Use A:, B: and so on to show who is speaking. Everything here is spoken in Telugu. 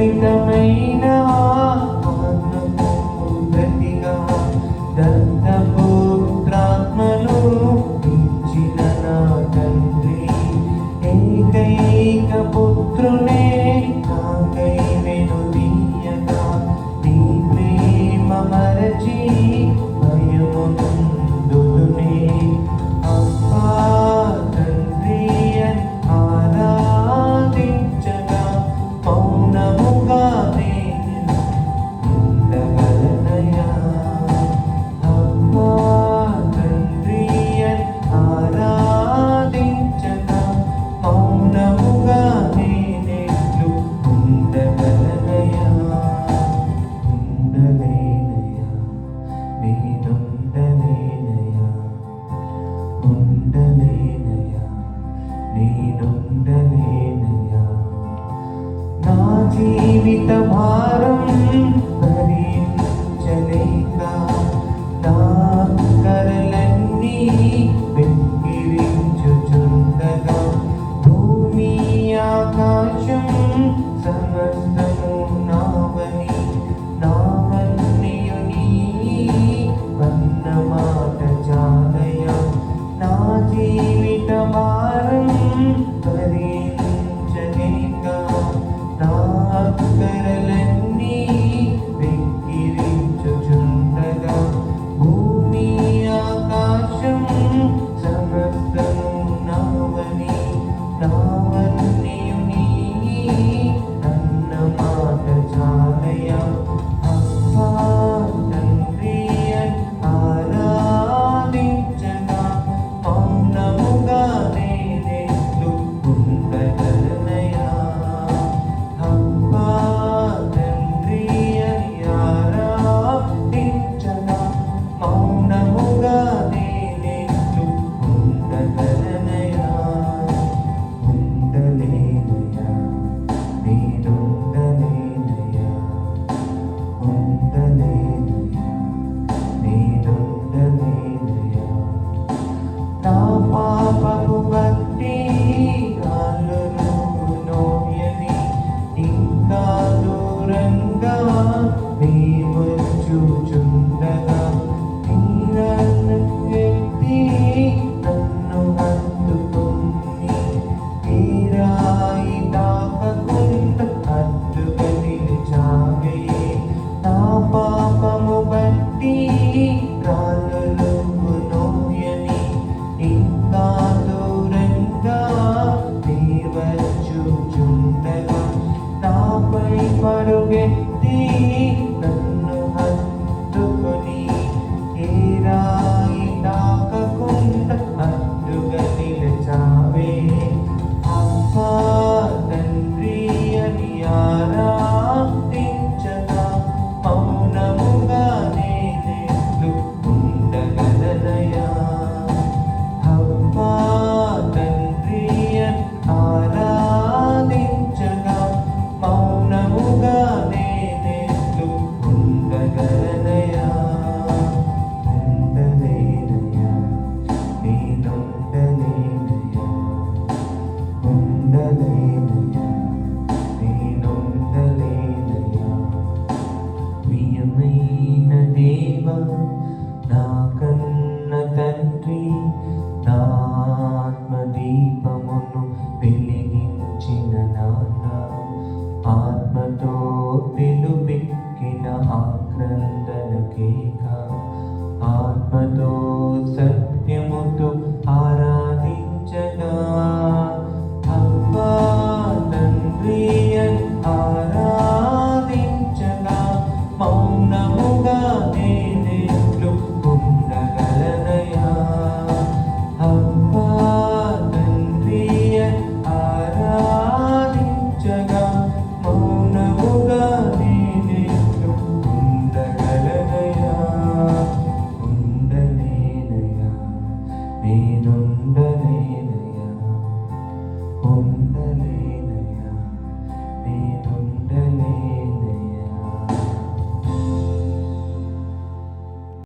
A: సురక్షితమైన ఆత్మకు గతిగా దత్తపుత్రాత్మను ఇచ్చిన నా తండ్రి ఏకైక పుత్రునే నాకై వెనుదీయగా నీ ప్రేమ మరచి భయముందునే అబ్బా తండ్రి అని ఆరాధించగా మౌనముగా నేను ఉండగలనయా. అబ్బా తండ్రి అని ఆరాధించగా మౌనముగా నేనెట్లు ఉండగలనయా. ఉండలేనయా, నేనుండలేనయా, ఉండలేనయా, నేనుండలేనయా. నా జీవిత భారం భరించలేక నా కరలన్నీ వెక్కిరించుచుండగా భూమి ఆకాశం సమస్తము నావని నావన్నీయు నీ అన్న మాట జాలయ. నా జీవిత భారం భరించలేక నా కరలన్నీ వెక్కిరించుచుండగా భూమి ఆకాశం సమస్తము నావని నావన్నీయు నీ అన్న మాట జాలయ. అబ్బా తండ్రి అని ఆరాధించగా మౌనముగా నేనెట్లు ఉండగలనయా. అబ్బా తండ్రి అని ఆరాధించగా మౌనముగా నేనెట్లు ఉండగలనయా. ఉండలేనయా, నేనుండలేనయా, ఉండలేనయా, నేనుండలేనయా. నా పాపము బట్టి నాలుగు నోయని ఇంకా దూరంగా నీవు చూచుండగా తీరని వ్యక్తి నన్ను హత్తుకొని తీరాయి తాకకుండా అడ్డుగా నిలిచావే. నా పాపము బట్టి రాళ్ళు నోయని ఇంకా దూరంగా నీవచ్చుచుండగా నాపై పరుగెత్తి నన్ను హత్తుకొని ఏ రాయి తాకకుండా అడ్డుగా నిలిచావే. అబ్బా తండ్రి అని ఆరాధించగా మౌనముగా నేనెట్లు ఉండగలనయా. అబ్బా తండ్రి అని ఆరాధించగా మౌనముగా నేనెట్లు ఉండగలనయా. ఉండలేనయా, నేనుండలేనయా, ఉండలేనయా, నేనుండలేనయా. ప్రియమైన దేవా నా కన్న తండ్రి నా ఆత్మదీపమును వెలిగించిన నాన్న ఆత్మతో వెలువెక్కిన ఆక్రందన కేక ఆత్మతో సత్యముతో ఆరాధించగా అబ్బా తండ్రి అని ఆరాధించగా మౌనముగా నేనెట్లు ఉండగలనయా. అబ్బా తండ్రి అని ఆరాధించగా మౌనముగా నేనెట్లు ఉండగలనయా. ఉండలేనయా, నేనుండలేనయా,